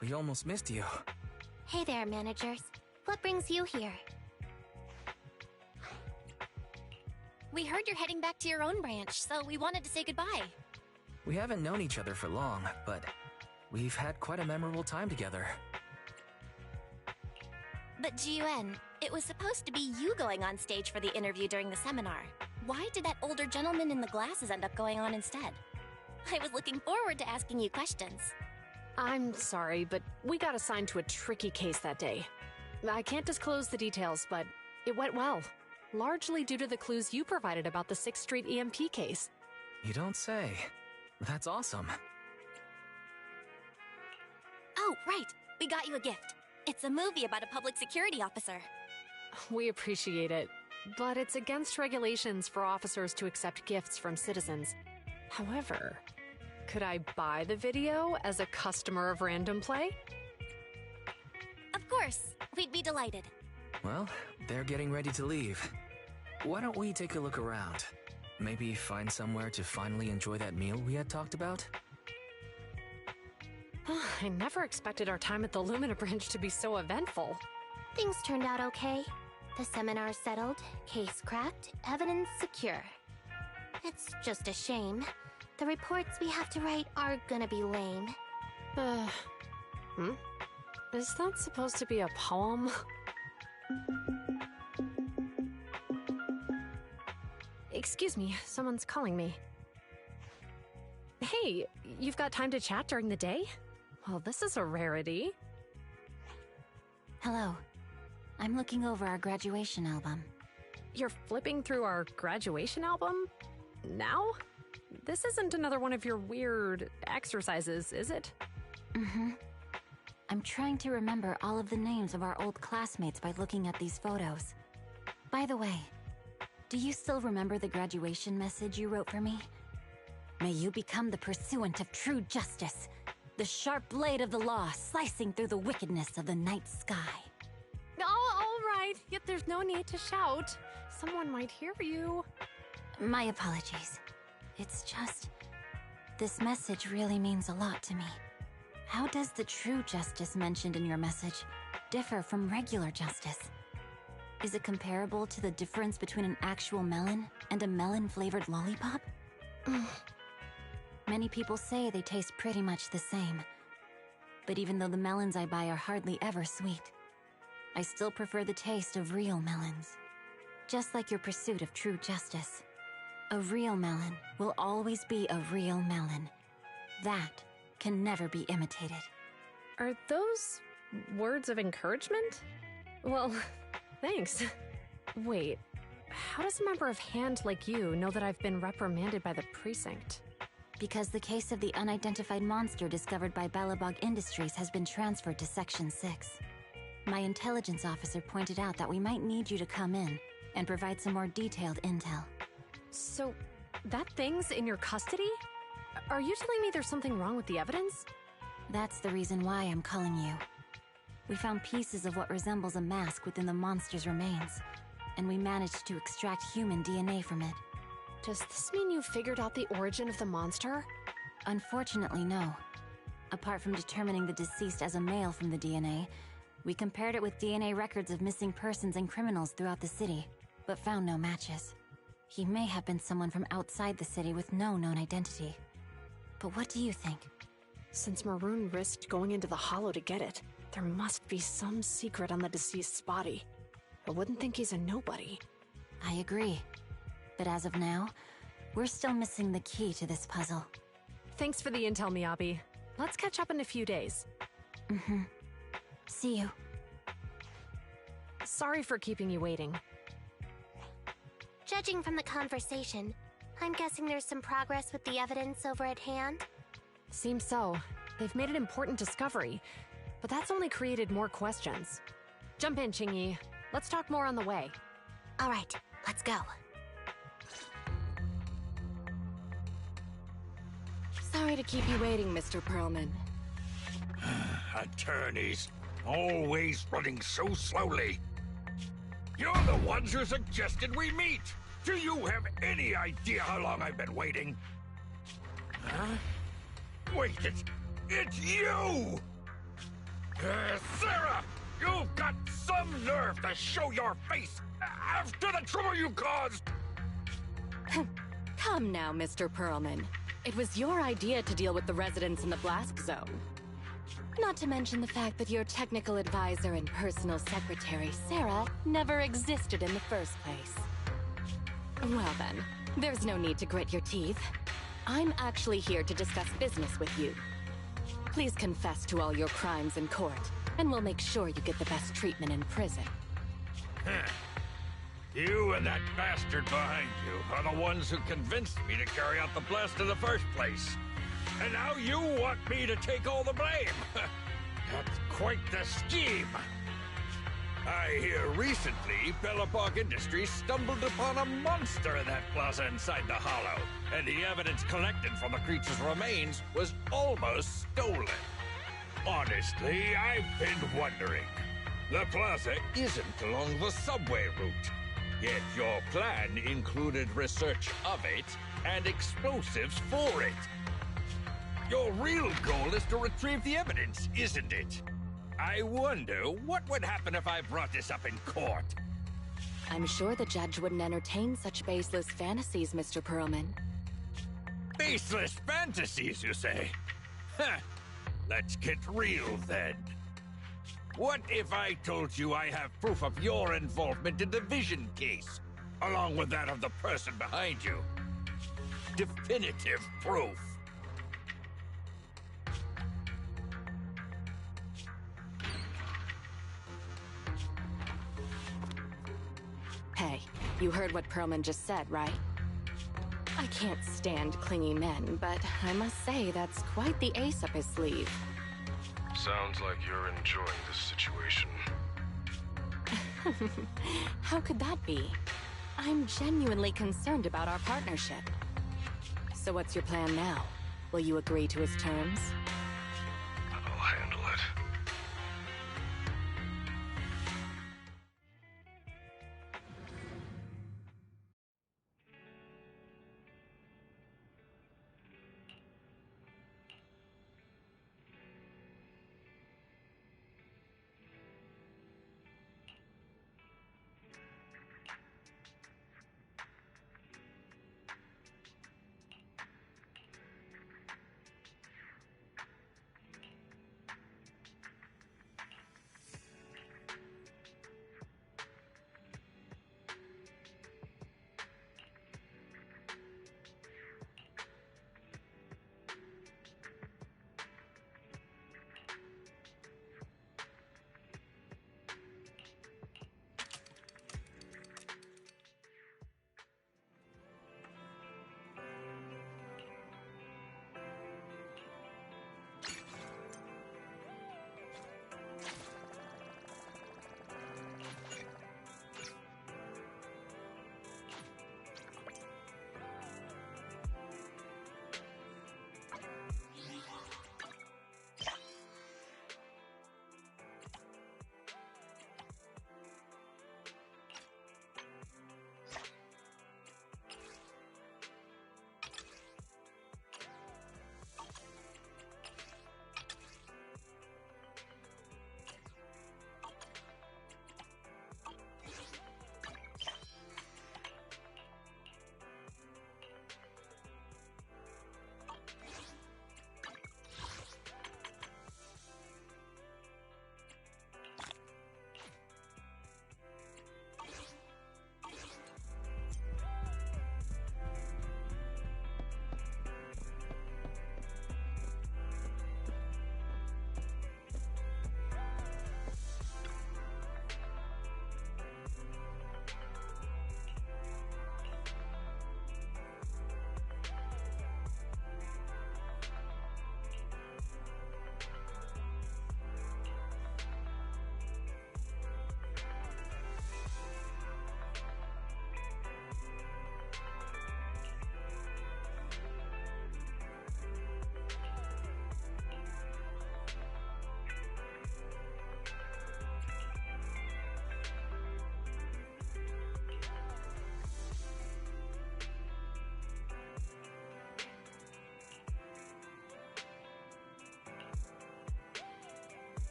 Speaker 4: We almost missed you.
Speaker 2: Hey there, managers. What brings you here?
Speaker 10: We heard you're heading back to your own branch, so we wanted to say goodbye.
Speaker 4: We haven't known each other for long, but we've had quite a memorable time together.
Speaker 10: But Jiuan, it was supposed to be you going on stage for the interview during the seminar. Why did that older gentleman in the glasses end up going on instead? I was looking forward to asking you questions.
Speaker 5: I'm sorry, but we got assigned to a tricky case that day. I can't disclose the details, but it went well. Largely due to the clues you provided about the 6th Street EMP case.
Speaker 4: You don't say. That's awesome.
Speaker 10: Oh, right. We got you a gift. It's a movie about a public security officer.
Speaker 5: We appreciate it, but it's against regulations for officers to accept gifts from citizens. However, could I buy the video as a customer of Random Play?
Speaker 10: Of course. We'd be delighted.
Speaker 4: Well, they're getting ready to leave. Why don't we take a look around? Maybe find somewhere to finally enjoy that meal we had talked about?
Speaker 5: I never expected our time at the Lumina branch to be so eventful.
Speaker 2: Things turned out okay. The seminar settled, case cracked, evidence secure. It's just a shame. The reports we have to write are gonna be lame.
Speaker 5: Is that supposed to be a poem? Excuse me, someone's calling me. Hey, you've got time to chat during the day? Well, this is a rarity.
Speaker 9: Hello. I'm looking over our graduation album.
Speaker 5: You're flipping through our graduation album? Now? This isn't another one of your weird exercises, is it?
Speaker 9: Mm-hmm. I'm trying to remember all of the names of our old classmates by looking at these photos. By the way, do you still remember the graduation message you wrote for me? May you become the pursuant of true justice, the sharp blade of the law slicing through the wickedness of the night sky.
Speaker 5: Oh, all right, yet there's no need to shout. Someone might hear you.
Speaker 9: My apologies. It's just, this message really means a lot to me. How does the true justice mentioned in your message differ from regular justice? Is it comparable to the difference between an actual melon and a melon-flavored lollipop? Many people say they taste pretty much the same. But even though the melons I buy are hardly ever sweet, I still prefer the taste of real melons. Just like your pursuit of true justice. A real melon will always be a real melon. That can never be imitated.
Speaker 5: Are those words of encouragement? Well, thanks. Wait, how does a member of Hand like you know that I've been reprimanded by the precinct?
Speaker 9: Because the case of the unidentified monster discovered by Belobog Industries has been transferred to Section 6. My intelligence officer pointed out that we might need you to come in and provide some more detailed intel.
Speaker 5: So, that thing's in your custody? Are you telling me there's something wrong with the evidence?
Speaker 9: That's the reason why I'm calling you. We found pieces of what resembles a mask within the monster's remains, and we managed to extract human DNA from it.
Speaker 5: Does this mean you figured out the origin of the monster?
Speaker 9: Unfortunately, no. Apart from determining the deceased as a male from the DNA, we compared it with DNA records of missing persons and criminals throughout the city, but found no matches. He may have been someone from outside the city with no known identity. But what do you think?
Speaker 5: Since Maroon risked going into the Hollow to get it, there must be some secret on the deceased's body. I wouldn't think he's a nobody.
Speaker 9: I agree. But as of now, we're still missing the key to this puzzle.
Speaker 5: Thanks for the intel, Miyabi. Let's catch up in a few days.
Speaker 9: Mm-hmm. See you.
Speaker 5: Sorry for keeping you waiting.
Speaker 2: Judging from the conversation, I'm guessing there's some progress with the evidence over at Hand?
Speaker 5: Seems so. They've made an important discovery, but that's only created more questions. Jump in, Qingyi. Let's talk more on the way.
Speaker 2: All right, let's go.
Speaker 11: Sorry to keep you waiting, Mr. Perlman.
Speaker 7: Attorneys, always running so slowly. You're the ones who suggested we meet. Do you have any idea how long I've been waiting? Huh? Wait, it's you! Sarah! You've got some nerve to show your face after the trouble you caused!
Speaker 11: Come now, Mr. Perlman. It was your idea to deal with the residents in the blast zone. Not to mention the fact that your technical advisor and personal secretary, Sarah, never existed in the first place. Well then, there's no need to grit your teeth. I'm actually here to discuss business with you. Please confess to all your crimes in court, and we'll make sure you get the best treatment in prison.
Speaker 7: You and that bastard behind you are the ones who convinced me to carry out the blast in the first place. And now you want me to take all the blame. That's quite the scheme. I hear recently Belobog Industries stumbled upon a monster in that plaza inside the Hollow, and the evidence collected from the creature's remains was almost stolen. Honestly, I've been wondering. The plaza isn't along the subway route, yet your plan included research of it and explosives for it. Your real goal is to retrieve the evidence, isn't it? I wonder what would happen if I brought this up in court.
Speaker 11: I'm sure the judge wouldn't entertain such baseless fantasies, Mr. Perlman.
Speaker 7: Baseless fantasies, you say? Huh. Let's get real then. What if I told you I have proof of your involvement in the Vision case, along with that of the person behind you? Definitive proof.
Speaker 11: Hey, you heard what Perlman just said, right? I can't stand clingy men, but I must say that's quite the ace up his sleeve.
Speaker 12: Sounds like you're enjoying this situation.
Speaker 11: How could that be? I'm genuinely concerned about our partnership. So what's your plan now? Will you agree to his terms?
Speaker 12: I'll handle it.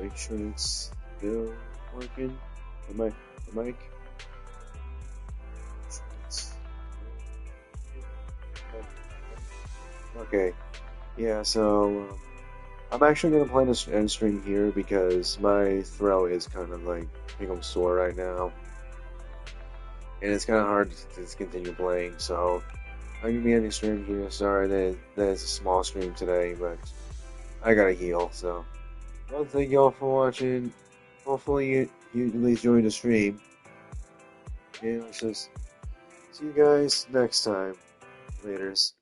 Speaker 1: make sure it's still working. The mic. Okay, yeah, so I'm actually gonna play this end stream here because my throat is kind of like, I think I'm sore right now, and it's kind of hard to continue playing, so I'm gonna be ending stream here. Sorry that it's a small stream today, but I gotta heal, so. Well, thank you all for watching. Hopefully you at least joined the stream. And let's just see you guys next time. Laters.